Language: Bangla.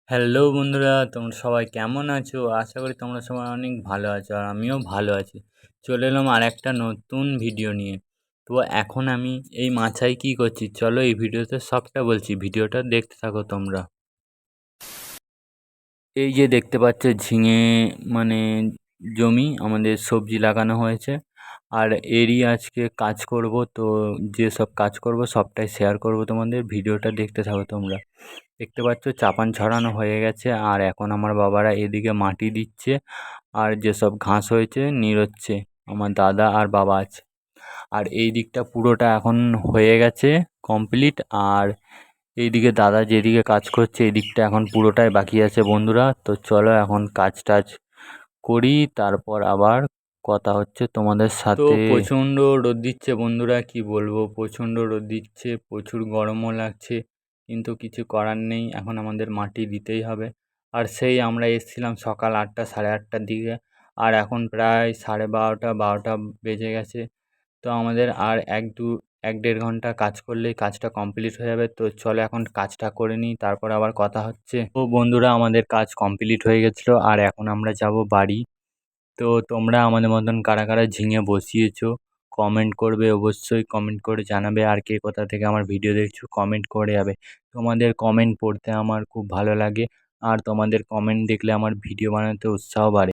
হ্যালো বন্ধুরা, তোমরা সবাই কেমন আছো? আশা করি তোমরা সবাই অনেক ভালো আছো আর আমিও ভালো আছি। চলে এলাম আর একটা নতুন ভিডিও নিয়ে। তো এখন আমি এই মাছায় কী করছি চলো এই ভিডিওতে সবটা বলছি, ভিডিওটা দেখতে থাকো তোমরা। এই যে দেখতে পাচ্ছ ঝিঙে মানে জমি আমাদের সবজি লাগানো হয়েছে, আর এরই আজকে কাজ করব। তো যে সব কাজ করব সবটাই শেয়ার করব তোমাদের, ভিডিওটা দেখতে থাকো তোমরা। দেখতে পাচ্ছ চাপান ছড়ানো হয়ে গেছে আর এখন আমার বাবারা এদিকে মাটি দিচ্ছে আর যেসব ঘাস হয়েছে নিড়চ্ছে, আমার দাদা আর বাবা আছে। আর এই দিকটা পুরোটা এখন হয়ে গেছে কমপ্লিট, আর এইদিকে দাদা যেদিকে কাজ করছে এই দিকটা এখন পুরোটাই বাকি আছে বন্ধুরা। তো চলো এখন কাজ টাজ করি, তারপর আবার কথা হচ্ছে তোমাদের সাথে। তো প্রচণ্ড রোদ দিচ্ছে বন্ধুরা, কি বলবো, প্রচণ্ড রোদ দিচ্ছে, প্রচুর গরমও লাগছে, কিন্তু কিছু করার নেই, এখন আমাদের মাটি দিতেই হবে। আর সেই আমরা এসেছিলাম সকাল 8টা 8:30টার দিকে, আর এখন প্রায় 12:30 বেজে গেছে। তো আমাদের আর 1-1.5 ঘন্টা কাজ করলেই কাজটা কমপ্লিট হয়ে যাবে। তো চলো এখন কাজটা করে নিই, তারপর আবার কথা হচ্ছে। তো বন্ধুরা আমাদের কাজ কমপ্লিট হয়ে গেছিলো আর এখন আমরা যাব বাড়ি। তো তোমরা আমাদের মতন কারা কারা ঝিঙে বসিয়েছো কমেন্ট করবে, অবশ্যই কমেন্ট করে জানাবে। আর কে কোথা থেকে আমার ভিডিও দেখছো কমেন্ট করে যাবে। তোমাদের কমেন্ট পড়তে আমার খুব ভালো লাগে, আর তোমাদের কমেন্ট দেখলে আমার ভিডিও বানাতে উৎসাহ বাড়ে।